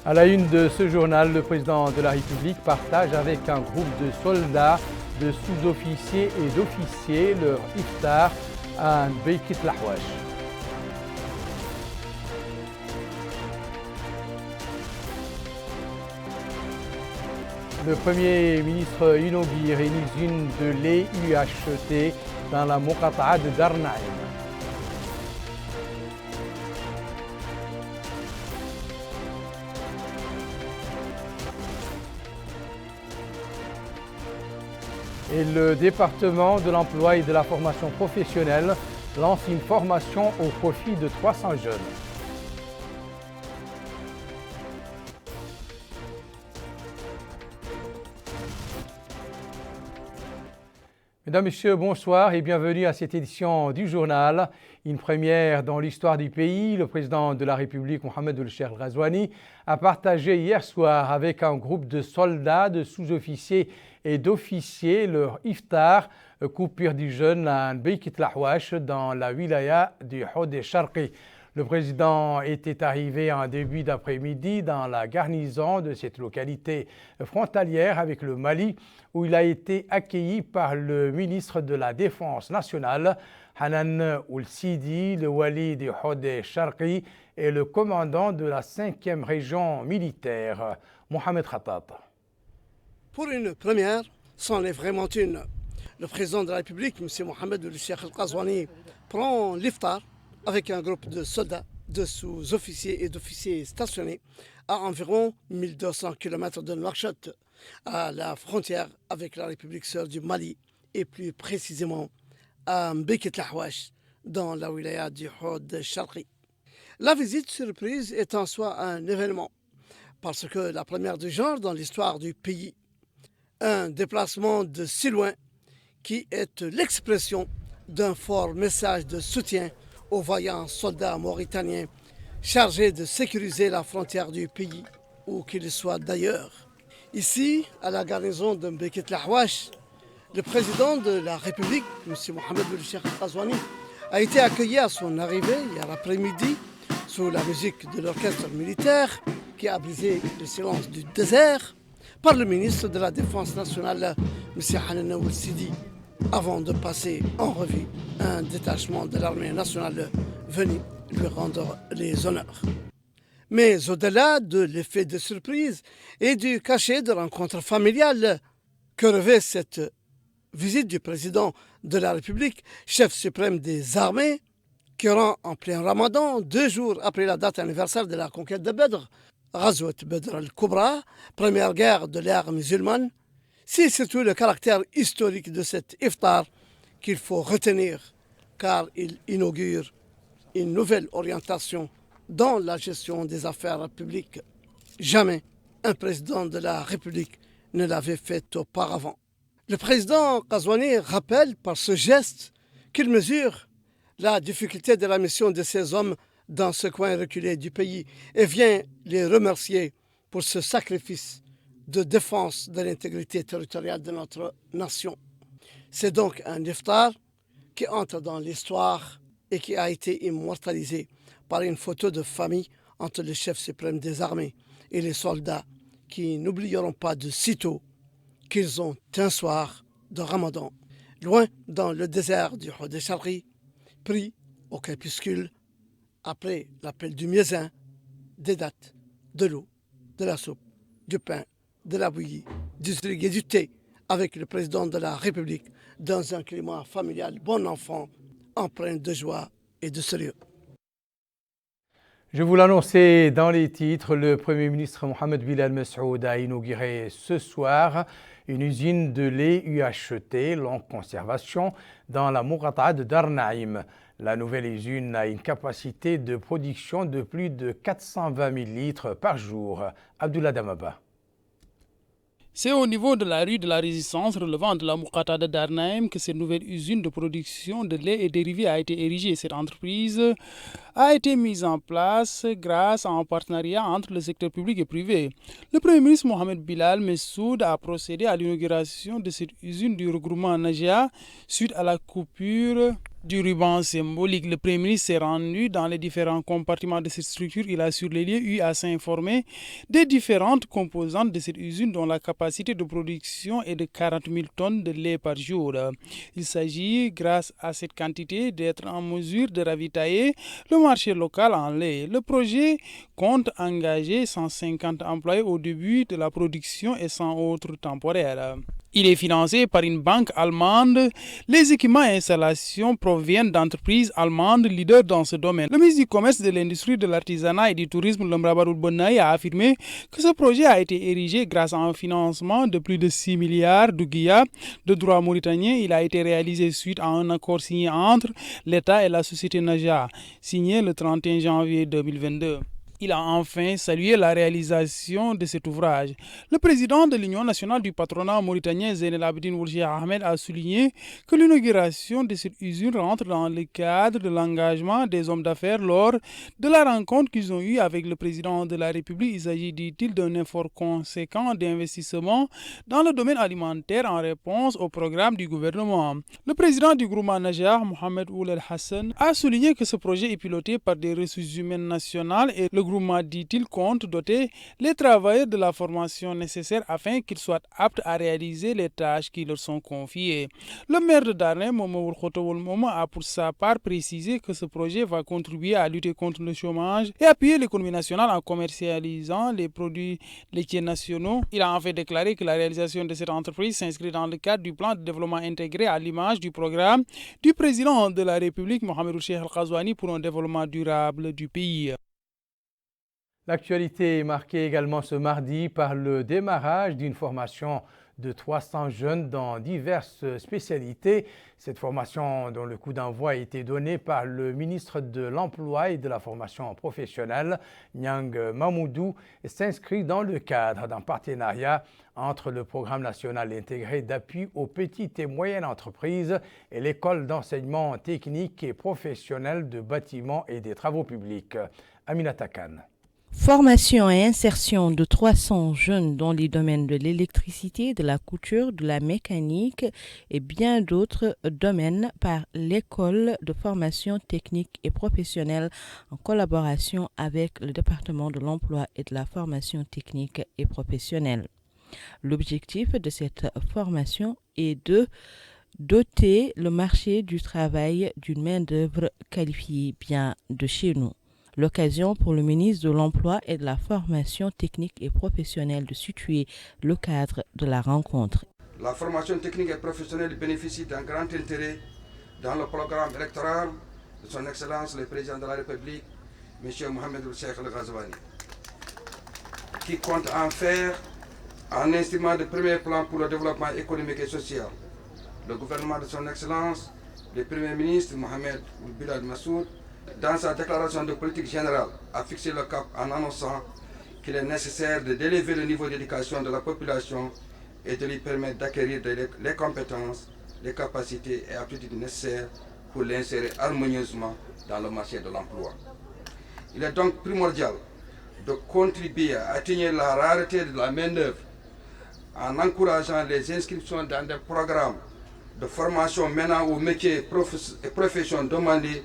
À la une de ce journal, le président de la République partage avec un groupe de soldats, de sous-officiers et d'officiers leur iftar à Beikit Lahwash. Le Premier ministre inaugure une usine de lait UHT dans la Muqata'a de Darnaïm. Et le département de l'emploi et de la formation professionnelle lance une formation au profit de 300 jeunes. Mesdames, Messieurs, bonsoir et bienvenue à cette édition du journal. Une première dans l'histoire du pays. Le président de la République, Mohamed El-Cheikh El-Ghazouani, a partagé hier soir avec un groupe de soldats, de sous-officiers et d'officiers leur iftar, coupure du jeûne à Beikit Lahwash dans la wilaya du Hod Sharqi. Le président était arrivé en début d'après-midi dans la garnison de cette localité frontalière avec le Mali, où il a été accueilli par le ministre de la Défense nationale, Hanan Ould-Sidi, le wali du Hod Sharqi et le commandant de la 5e région militaire, Mohamed Khattat. Pour une première, c'en est vraiment une. Le président de la République, M. Mohamed El-Cheikh El-Ghazouani, prend l'iftar avec un groupe de soldats, de sous-officiers et d'officiers stationnés à environ 1200 km de Nouakchott, à la frontière avec la République sœur du Mali et plus précisément à Beikit Lahwash dans la wilaya du Hod Sharqi. La visite surprise est en soi un événement parce que la première du genre dans l'histoire du pays, un déplacement de si loin qui est l'expression d'un fort message de soutien aux vaillants soldats mauritaniens chargés de sécuriser la frontière du pays, où qu'ils soient d'ailleurs. Ici, à la garnison de Beikit Lahwash, le président de la République, M. Mohamed El-Cheikh El-Ghazouani, a été accueilli à son arrivée hier après-midi sous la musique de l'orchestre militaire qui a brisé le silence du désert par le ministre de la Défense nationale, M. Hanan Ould-Sidi, avant de passer en revue un détachement de l'armée nationale venu lui rendre les honneurs. Mais au-delà de l'effet de surprise et du cachet de rencontre familiale que revêt cette visite du président de la République, chef suprême des armées, qui rend en plein Ramadan, 2 jours après la date anniversaire de la conquête de Badr, Ghazwat Badr al-Kubra, première guerre de l'ère musulmane, c'est surtout le caractère historique de cet iftar qu'il faut retenir, car il inaugure une nouvelle orientation dans la gestion des affaires publiques. Jamais un président de la République ne l'avait fait auparavant. Le président Ghazouani rappelle par ce geste qu'il mesure la difficulté de la mission de ces hommes dans ce coin reculé du pays et vient les remercier pour ce sacrifice de défense de l'intégrité territoriale de notre nation. C'est donc un iftar qui entre dans l'histoire et qui a été immortalisé par une photo de famille entre le chef suprême des armées et les soldats qui n'oublieront pas de sitôt qu'ils ont un soir de Ramadan, loin dans le désert du Hod Sharqi, pris au crépuscule après l'appel du muezzin, des dates, de l'eau, de la soupe, du pain, de la bouillie, du zrig et du thé avec le président de la République dans un climat familial bon enfant, empreint de joie et de sérieux. Je vous l'annonçais dans les titres, le Premier ministre Mohamed Bilal Messoud a inauguré ce soir une usine de lait UHT, longue conservation, dans la Muqata'a de Darnaïm. La nouvelle usine a une capacité de production de plus de 420 000 litres par jour. Abdullah Damaba. C'est au niveau de la rue de la Résistance relevant de la Muqata'a de Darnaïm que cette nouvelle usine de production de lait et dérivés a été érigée. Cette entreprise a été mise en place grâce à un partenariat entre le secteur public et privé. Le Premier ministre Mohamed Bilal Messoud a procédé à l'inauguration de cette usine du regroupement Najia suite à la coupure Du ruban symbolique, le Premier ministre s'est rendu dans les différents compartiments de cette structure. Il a sur les lieux eu à s'informer des différentes composantes de cette usine dont la capacité de production est de 40 000 tonnes de lait par jour. Il s'agit, grâce à cette quantité, d'être en mesure de ravitailler le marché local en lait. Le projet compte engager 150 employés au début de la production et 100 autres temporaires. Il est financé par une banque allemande. Les équipements et installations proviennent d'entreprises allemandes leaders dans ce domaine. Le ministre du Commerce, de l'Industrie, de l'Artisanat et du Tourisme, Lemrabaroul Bonaï, a affirmé que ce projet a été érigé grâce à un financement de plus de 6 milliards d'ouguiya de droit mauritanien. Il a été réalisé suite à un accord signé entre l'État et la société Naja, signé le 31 janvier 2022. Il a enfin salué la réalisation de cet ouvrage. Le président de l'Union nationale du patronat mauritanien, Zainel Abidine Bourgi Ahmed, a souligné que l'inauguration de cette usine rentre dans le cadre de l'engagement des hommes d'affaires lors de la rencontre qu'ils ont eue avec le président de la République. Il s'agit, dit-il, d'un effort conséquent d'investissement dans le domaine alimentaire en réponse au programme du gouvernement. Le président du groupement Najah, Mohamed Ouled Hassan, a souligné que ce projet est piloté par des ressources humaines nationales et le groupement, dit-il, compte doter les travailleurs de la formation nécessaire afin qu'ils soient aptes à réaliser les tâches qui leur sont confiées. Le maire de Darney, Momo Momo, a pour sa part précisé que ce projet va contribuer à lutter contre le chômage et appuyer l'économie nationale en commercialisant les produits laitiers nationaux. Il a en fait déclaré que la réalisation de cette entreprise s'inscrit dans le cadre du plan de développement intégré à l'image du programme du président de la République, Mohamed Ould Cheikh Al Ghazouani, pour un développement durable du pays. L'actualité est marquée également ce mardi par le démarrage d'une formation de 300 jeunes dans diverses spécialités. Cette formation, dont le coup d'envoi a été donné par le ministre de l'Emploi et de la formation professionnelle, Niang Mamoudou, s'inscrit dans le cadre d'un partenariat entre le Programme national intégré d'appui aux petites et moyennes entreprises et l'École d'enseignement technique et professionnel de bâtiments et des travaux publics. Aminata Khan. Formation et insertion de 300 jeunes dans les domaines de l'électricité, de la couture, de la mécanique et bien d'autres domaines par l'école de formation technique et professionnelle en collaboration avec le département de l'emploi et de la formation technique et professionnelle. L'objectif de cette formation est de doter le marché du travail d'une main-d'œuvre qualifiée bien de chez nous. L'occasion pour le ministre de l'Emploi et de la formation technique et professionnelle de situer le cadre de la rencontre. La formation technique et professionnelle bénéficie d'un grand intérêt dans le programme électoral de son Excellence le Président de la République, M. Mohamed Ould Cheikh Al Ghazouani, qui compte en faire un instrument de premier plan pour le développement économique et social. Le gouvernement de son Excellence, le Premier ministre Mohamed Ould Bilal Massoud, dans sa déclaration de politique générale, a fixé le cap en annonçant qu'il est nécessaire d'élever le niveau d'éducation de la population et de lui permettre d'acquérir les compétences, les capacités et aptitudes nécessaires pour l'insérer harmonieusement dans le marché de l'emploi. Il est donc primordial de contribuer à atténuer la rareté de la main-d'œuvre en encourageant les inscriptions dans des programmes de formation menant aux métiers et professions demandées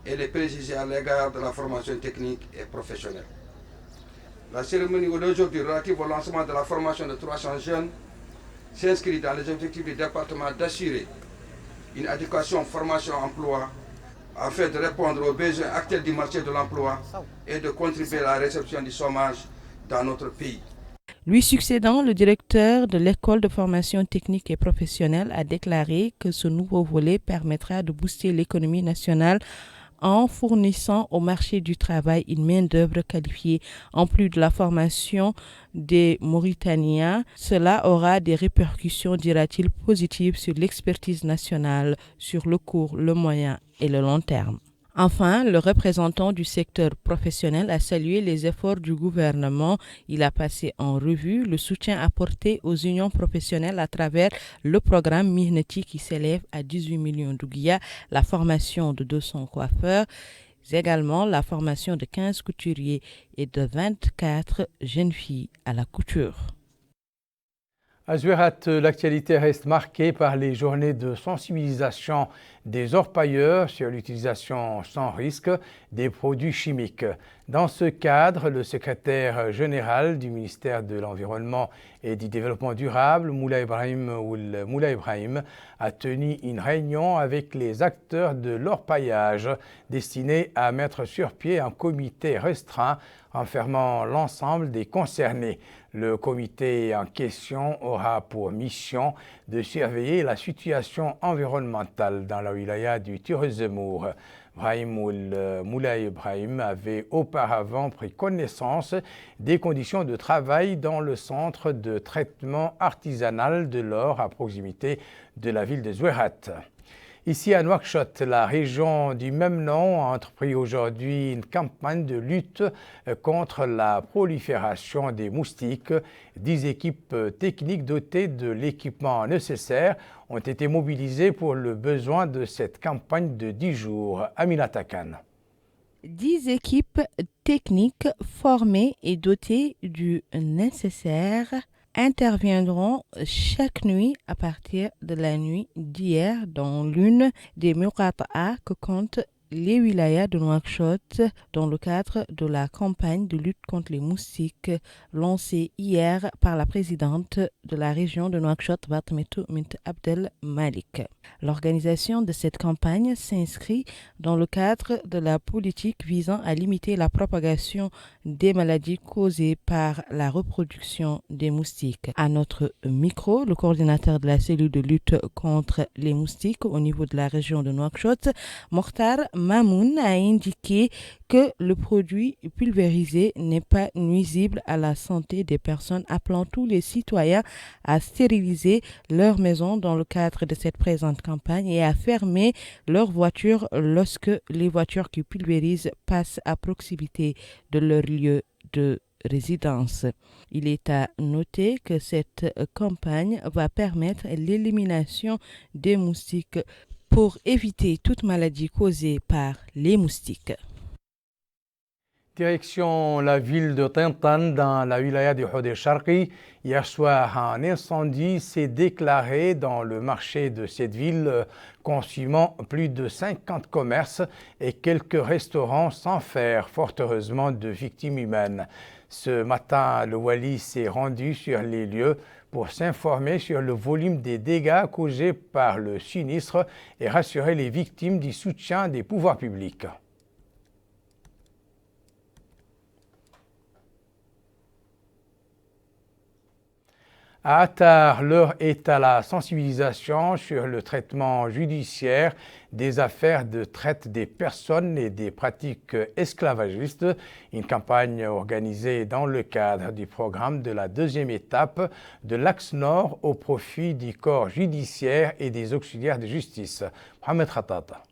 et les préciser à l'égard de la formation technique et professionnelle. La cérémonie d'aujourd'hui relative au lancement de la formation de 300 jeunes s'inscrit dans les objectifs du département d'assurer une éducation, formation, emploi afin de répondre aux besoins actuels du marché de l'emploi et de contribuer à la réception du chômage dans notre pays. Lui succédant, le directeur de l'école de formation technique et professionnelle a déclaré que ce nouveau volet permettra de booster l'économie nationale en fournissant au marché du travail une main-d'œuvre qualifiée. En plus de la formation des Mauritaniens, cela aura des répercussions, dira-t-il, positives sur l'expertise nationale sur le court, le moyen et le long terme. Enfin, le représentant du secteur professionnel a salué les efforts du gouvernement. Il a passé en revue le soutien apporté aux unions professionnelles à travers le programme Mihneti qui s'élève à 18 millions d'ouguiya, la formation de 200 coiffeurs, également la formation de 15 couturiers et de 24 jeunes filles à la couture. À Zouérate, l'actualité reste marquée par les journées de sensibilisation des orpailleurs sur l'utilisation sans risque des produits chimiques. Dans ce cadre, le secrétaire général du ministère de l'Environnement et du Développement durable, Moulay Ibrahim, a tenu une réunion avec les acteurs de l'orpaillage destinée à mettre sur pied un comité restreint renfermant l'ensemble des concernés. Le comité en question aura pour mission de surveiller la situation environnementale dans la wilaya du Tirezemour. Moulay Ibrahim avait auparavant pris connaissance des conditions de travail dans le centre de traitement artisanal de l'or à proximité de la ville de Zouérat. Ici à Nouakchott, la région du même nom a entrepris aujourd'hui une campagne de lutte contre la prolifération des moustiques. 10 équipes techniques dotées de l'équipement nécessaire ont été mobilisées pour le besoin de cette campagne de 10 jours. Aminata Khan. 10 équipes techniques formées et dotées du nécessaire interviendront chaque nuit à partir de la nuit d'hier dans l'une des muqata'a que comptent les wilayas de Nouakchott dans le cadre de la campagne de lutte contre les moustiques lancée hier par la présidente de la région de Nouakchott, Batmetou Mint Abdel Malik. L'organisation de cette campagne s'inscrit dans le cadre de la politique visant à limiter la propagation des maladies causées par la reproduction des moustiques. À notre micro, le coordinateur de la cellule de lutte contre les moustiques au niveau de la région de Nouakchott, Mokhtar Mamoun, a indiqué que le produit pulvérisé n'est pas nuisible à la santé des personnes, appelant tous les citoyens à stériliser leurs maisons dans le cadre de cette présente campagne et à fermer leurs voitures lorsque les voitures qui pulvérisent passent à proximité de leur lieu de résidence. Il est à noter que cette campagne va permettre l'élimination des moustiques pour éviter toute maladie causée par les moustiques. Direction la ville de Tintan dans la wilaya de Houd el-Sharqi. Hier soir, un incendie s'est déclaré dans le marché de cette ville, consumant plus de 50 commerces et quelques restaurants sans faire fort heureusement de victimes humaines. Ce matin, le Wali s'est rendu sur les lieux pour s'informer sur le volume des dégâts causés par le sinistre et rassurer les victimes du soutien des pouvoirs publics. À Attar, l'heure est à la sensibilisation sur le traitement judiciaire des affaires de traite des personnes et des pratiques esclavagistes. Une campagne organisée dans le cadre du programme de la deuxième étape de l'Axe Nord au profit du corps judiciaire et des auxiliaires de justice. Mohamed Khatata.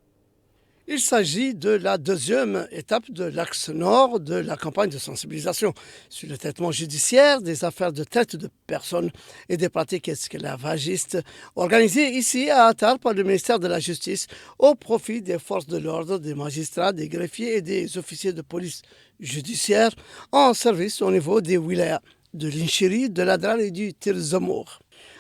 Il s'agit de la deuxième étape de l'axe nord de la campagne de sensibilisation sur le traitement judiciaire des affaires de traite de personnes et des pratiques esclavagistes organisée ici à Attar par le ministère de la Justice au profit des forces de l'ordre, des magistrats, des greffiers et des officiers de police judiciaire en service au niveau des wilayas de l'Inchiri, de l'Adrar et du Tirezemour.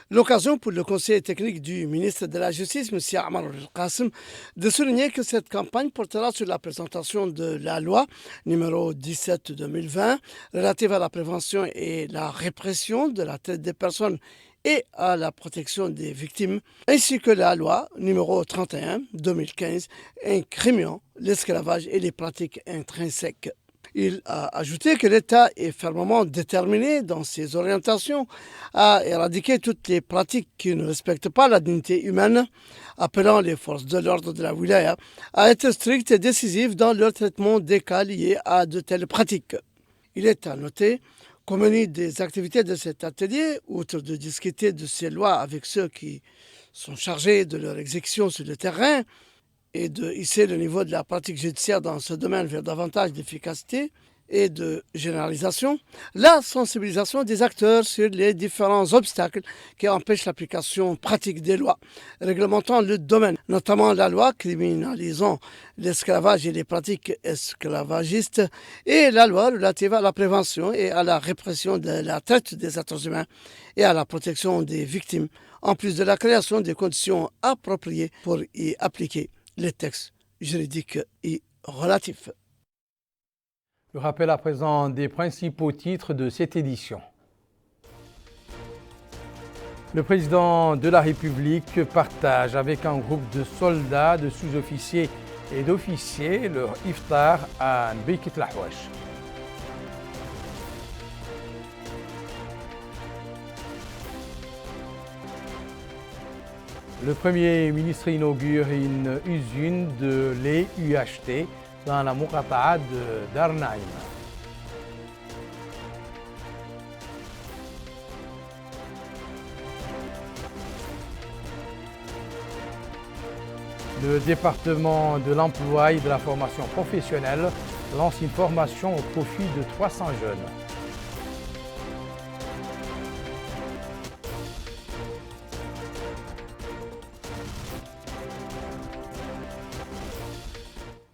L'occasion pour le conseiller technique du ministre de la Justice, M. Ammar El-Qassem, de souligner que cette campagne portera sur la présentation de la loi numéro 17/2020 relative à la prévention et la répression de la traite des personnes et à la protection des victimes, ainsi que la loi numéro 31/2015 incriminant l'esclavage et les pratiques intrinsèques. Il a ajouté que l'État est fermement déterminé dans ses orientations à éradiquer toutes les pratiques qui ne respectent pas la dignité humaine, appelant les forces de l'ordre de la wilaya à être strictes et décisives dans leur traitement des cas liés à de telles pratiques. Il est à noter qu'au menu des activités de cet atelier, outre de discuter de ces lois avec ceux qui sont chargés de leur exécution sur le terrain, et de hisser le niveau de la pratique judiciaire dans ce domaine vers davantage d'efficacité et de généralisation, la sensibilisation des acteurs sur les différents obstacles qui empêchent l'application pratique des lois réglementant le domaine, notamment la loi criminalisant l'esclavage et les pratiques esclavagistes et la loi relative à la prévention et à la répression de la traite des êtres humains et à la protection des victimes en plus de la création des conditions appropriées pour y appliquer les textes juridiques et relatifs. Je rappelle à présent des principaux titres de cette édition. Le président de la République partage avec un groupe de soldats, de sous-officiers et d'officiers leur iftar à Nbikit Lahwash. Le Premier ministre inaugure une usine de lait UHT dans la Muqata'a de Dar Naïm. Le département de l'emploi et de la formation professionnelle lance une formation au profit de 300 jeunes.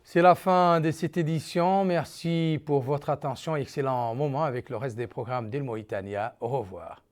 C'est la fin de cette édition. Merci pour votre attention. Excellent moment avec le reste des programmes d'Il Mauritania. Au revoir.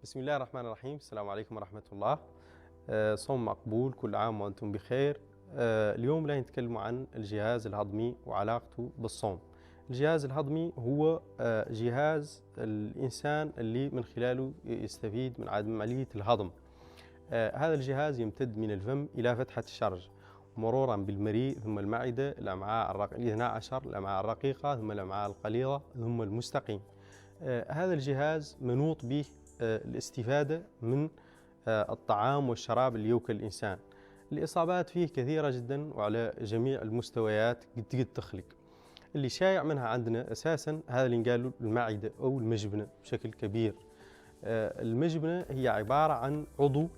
بسم الله الرحمن الرحيم. السلام عليكم ورحمة الله. صوم مقبول، كل عام وأنتم بخير. اليوم لا نتكلم عن الجهاز الهضمي وعلاقته بالصوم. الجهاز الهضمي هو جهاز الإنسان اللي من خلاله يستفيد من عملية الهضم. هذا الجهاز يمتد من الفم إلى فتحة الشرج مرورا بالمريء ثم المعدة، الأمعاء الاثنى عشر، الأمعاء الرقيقة ثم الأمعاء القليظة ثم المستقيم. هذا الجهاز منوط به الاستفادة من الطعام والشراب اللي يوكل الإنسان. الإصابات فيه كثيرة جدا وعلى جميع المستويات قد تخلق. اللي شايع منها عندنا أساسا هذا اللي نقاله المعدة أو المجبنة بشكل كبير. المجبنة هي عبارة عن عضو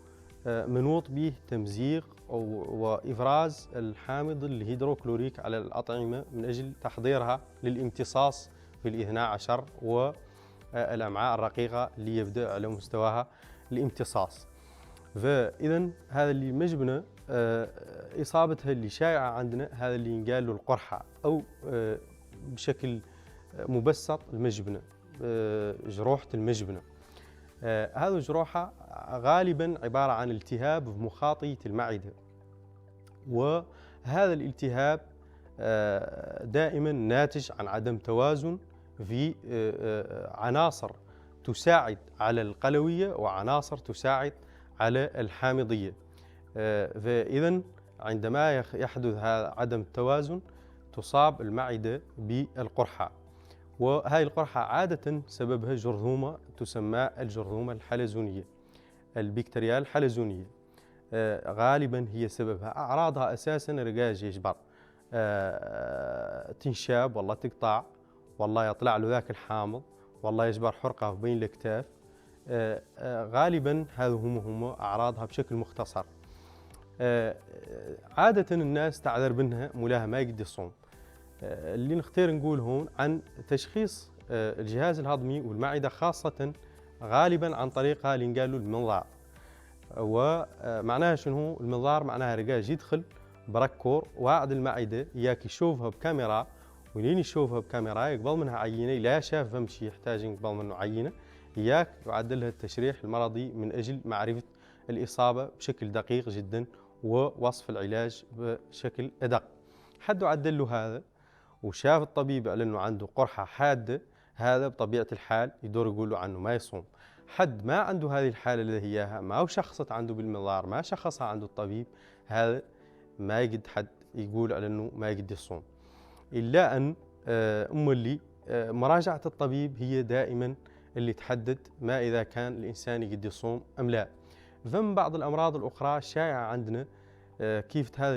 منوط به تمزيق وإفراز الحامض الهيدروكلوريك على الأطعمة من أجل تحضيرها للامتصاص في الاثنى عشر والأمعاء الرقيقة اللي يبدأ على مستواها الامتصاص. فإذا هذا اللي مجبنة إصابتها اللي شائعة عندنا هذا اللي ينقال له القرحة أو بشكل مبسط المجبنة، جروحة المجبنة. هذه الجروحة غالبا عبارة عن التهاب في مخاطية المعدة، وهذا الالتهاب دائما ناتج عن عدم توازن في عناصر تساعد على القلوية وعناصر تساعد على الحامضية. فإذا عندما يحدث هذا عدم التوازن تصاب المعدة بالقرحة، وهذه القرحة عادة سببها جرذومة تسمى الجرذومة الحلزونية، البكتيريا الحلزونية غالبا هي سببها. أعراضها أساسا رقاج يجبر، تنشاب والله تقطع، والله يطلع له ذاك الحامض، والله يجبر حرقة بين الأكتاف. غالبا هذه هم أعراضها بشكل مختصر. عادة الناس تعذر منها مولاها ما يقدر يصوم. اللي نختار نقول هون عن تشخيص الجهاز الهضمي والمعدة خاصة غالبا عن طريقها اللي نقالوا المنظار. ومعناها شنو هو المنظار؟ معناها رقاج يدخل بركور وقاعد المعدة ياك يشوفها بكاميرا، ولين يشوفها بكاميرا يقبل منها عينة، لا شاف فمشي يحتاج يقبل منه عينة، إياك يعدلها التشريح المرضي من أجل معرفة الإصابة بشكل دقيق جدا ووصف العلاج بشكل أدق. حد عدل له هذا وشاف الطبيب على أنه عنده قرحة حادة، هذا بطبيعة الحال يدور يقول له عنه ما يصوم. حد ما عنده هذه الحالة اللي هي ما شخصت عنده بالمنظار، ما شخصها عنده الطبيب، هذا ما يقد حد يقول على أنه ما يقد يصوم. إلا أن اللي مراجعة الطبيب هي دائما اللي تحدد ما إذا كان الإنسان يقد يصوم أم لا. فمن بعض الأمراض الأخرى الشائعة عندنا كيف هذا